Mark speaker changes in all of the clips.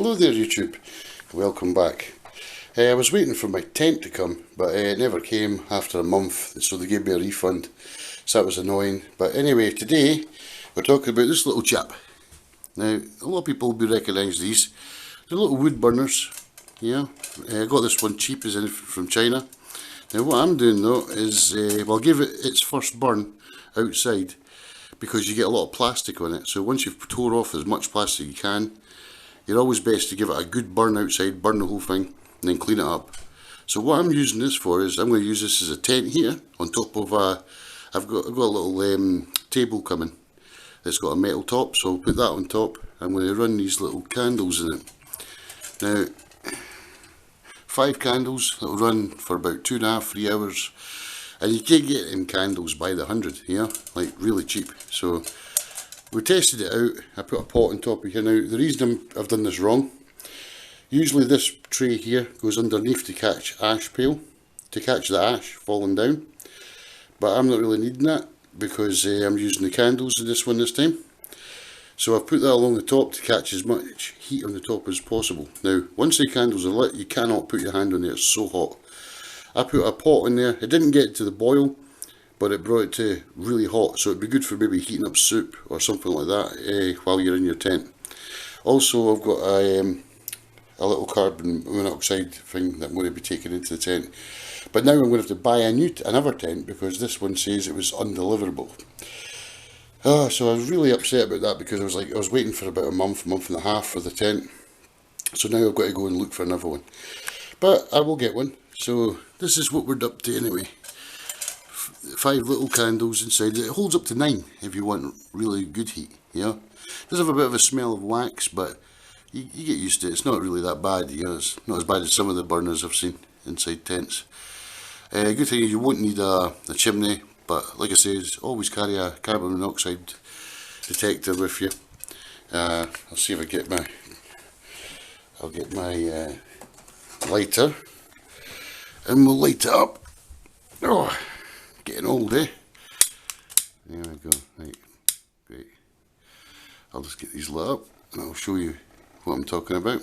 Speaker 1: Hello there YouTube, welcome back. I was waiting for my tent to come, but it never came after a month, so they gave me a refund, so that was annoying. But anyway, today we're talking about this little chap. Now, a lot of people will recognise these. They're little wood burners, yeah. I got this one cheap as anything from China. Now what I'm doing though is, I'll give it its first burn outside, because you get a lot of plastic on it. So once you've tore off as much plastic you can, you're always best to give it a good burn outside, burn the whole thing, and then clean it up. So what I'm using this for is, I'm going to use this as a tent here, on top of I've got a little table coming. It's got a metal top, so I'll put that on top. I'm going to run these little candles in it. Now, 5 candles that will run for about 2.5 to 3 hours. And you can get them candles by the 100, yeah, like really cheap. So we tested it out. I put a pot on top of here. Now the reason I've done this wrong, usually this tray here goes underneath to catch ash pale, to catch the ash falling down. But I'm not really needing that, because I'm using the candles in this one this time. So I've put that along the top to catch as much heat on the top as possible. Now once the candles are lit, you cannot put your hand on there, it's so hot. I put a pot in there. It didn't get to the boil, but it brought it to really hot, so it'd be good for maybe heating up soup or something like that while you're in your tent. Also, I've got a little carbon monoxide thing that I'm going to be taking into the tent. But now I'm going to have to buy another tent, because this one says it was undeliverable. So I was really upset about that, because I was waiting for about a month and a half for the tent. So now I've got to go and look for another one. But I will get one. So this is what we're up to anyway. 5 little candles inside. It holds up to 9 if you want really good heat, you know. It does have a bit of a smell of wax, but you get used to it. It's not really that bad, you know. It's not as bad as some of the burners I've seen inside tents. Good thing is you won't need a chimney, but like I said, always carry a carbon monoxide detector with you. I'll see if I get my lighter, and we'll light it up. Oh, getting old, eh? There we go. Right, great. I'll just get these lit up, and I'll show you what I'm talking about.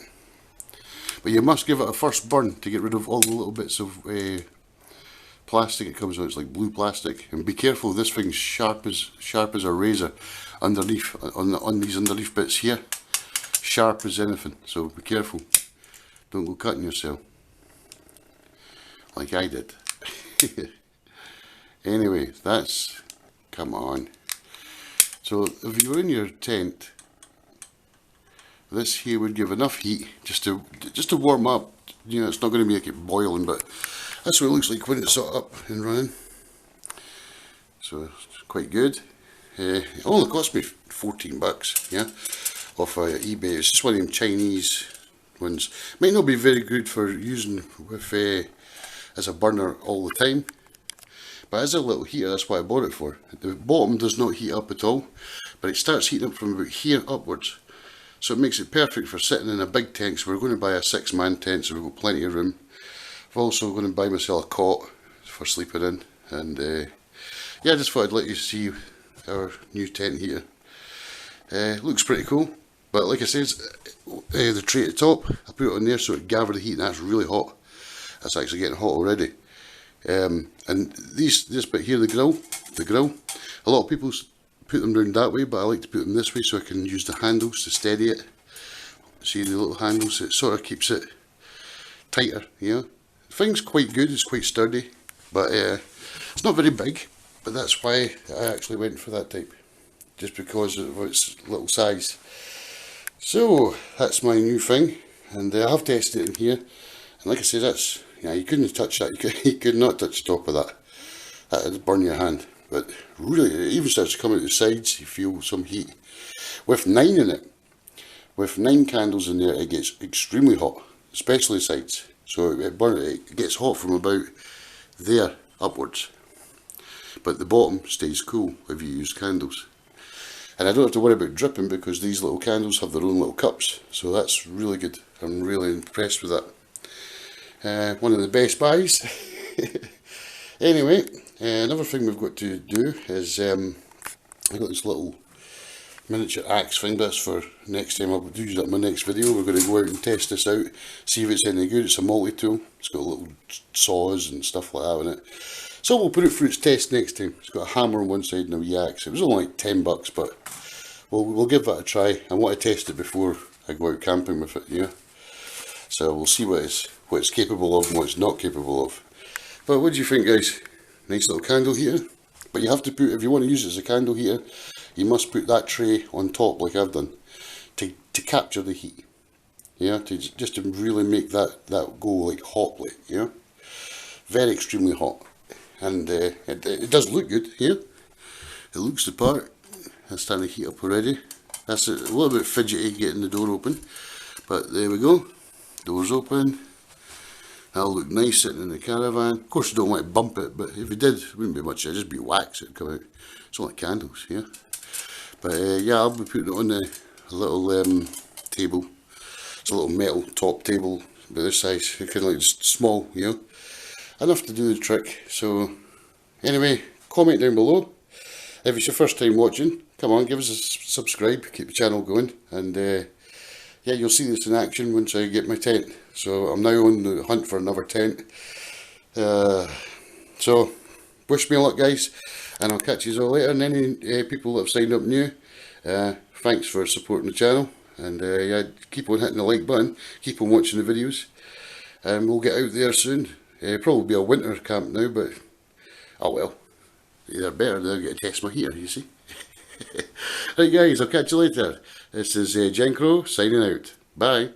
Speaker 1: But you must give it a first burn to get rid of all the little bits of plastic it comes out. It's like blue plastic, and be careful, this thing's sharp as a razor underneath, on these underneath bits here, sharp as anything, so be careful, don't go cutting yourself like I did. Anyway, come on. So if you were in your tent, this here would give enough heat just to warm up. You know, it's not going to make it boiling, but that's what it looks like when it's sort of up and running. So it's quite good. It only cost me 14 bucks, yeah, off eBay. It's just one of them Chinese ones. Might not be very good for using with as a burner all the time, but as a little heater, that's what I bought it for. The bottom does not heat up at all, but it starts heating up from about here upwards. So it makes it perfect for sitting in a big tent. So we're going to buy a 6-man tent, so we've got plenty of room. I'm also going to buy myself a cot for sleeping in, and yeah, I just thought I'd let you see our new tent heater. Looks pretty cool, but like I said, the tray at the top, I put it on there so it gathers the heat, and that's really hot. That's actually getting hot already. And this bit here, the grill, a lot of people put them down that way, but I like to put them this way so I can use the handles to steady it. See the little handles, it sort of keeps it tighter, you know. The thing's quite good, it's quite sturdy, but it's not very big, but that's why I actually went for that type, just because of its little size. So that's my new thing, and I have tested it in here, and like I said, that's, yeah, you couldn't touch that. You could not touch the top of that. That would burn your hand. But really, it even starts to come out the sides. You feel some heat. With 9 in it, with 9 candles in there, it gets extremely hot, especially the sides. So it gets hot from about there upwards. But the bottom stays cool if you use candles. And I don't have to worry about dripping, because these little candles have their own little cups. So that's really good. I'm really impressed with that. One of the best buys. Anyway, another thing we've got to do is I got this little miniature axe thing. That's for next time. I'll use that in my next video. We're going to go out and test this out, see if it's any good. It's a multi-tool. It's got little saws and stuff like that on it. So we'll put it through its test next time. It's got a hammer on one side and a wee axe. It was only like $10, but we'll give that a try. I want to test it before I go out camping with it, yeah. So we'll see what it's capable of and what it's not capable of. But what do you think, guys? Nice little candle heater. But you have to put, if you want to use it as a candle heater, you must put that tray on top like I've done to capture the heat. Yeah, just to really make that go like hotly, yeah. Very extremely hot. And it does look good, yeah. It looks the part. It's starting to heat up already. That's a little bit fidgety getting the door open. But there we go. Door's open. That'll look nice sitting in the caravan. Of course you don't want to bump it, but if you did, it wouldn't be much. It'd just be wax, it'd come out. It's not like candles, yeah. But yeah, I'll be putting it on a little table. It's a little metal top table, about this size. Kind of like just small, you know. Enough to do the trick. So anyway, comment down below. If it's your first time watching, come on, give us a subscribe, keep the channel going. And yeah, you'll see this in action once I get my tent. So I'm now on the hunt for another tent. So wish me luck, guys, and I'll catch you all later. And any people that have signed up new, thanks for supporting the channel. And yeah, keep on hitting the like button, keep on watching the videos, and we'll get out there soon. Probably be a winter camp now, but oh well, they're better. They'll get to test my heater, you see. Right, guys, I'll catch you later. This is Jen Crow signing out. Bye.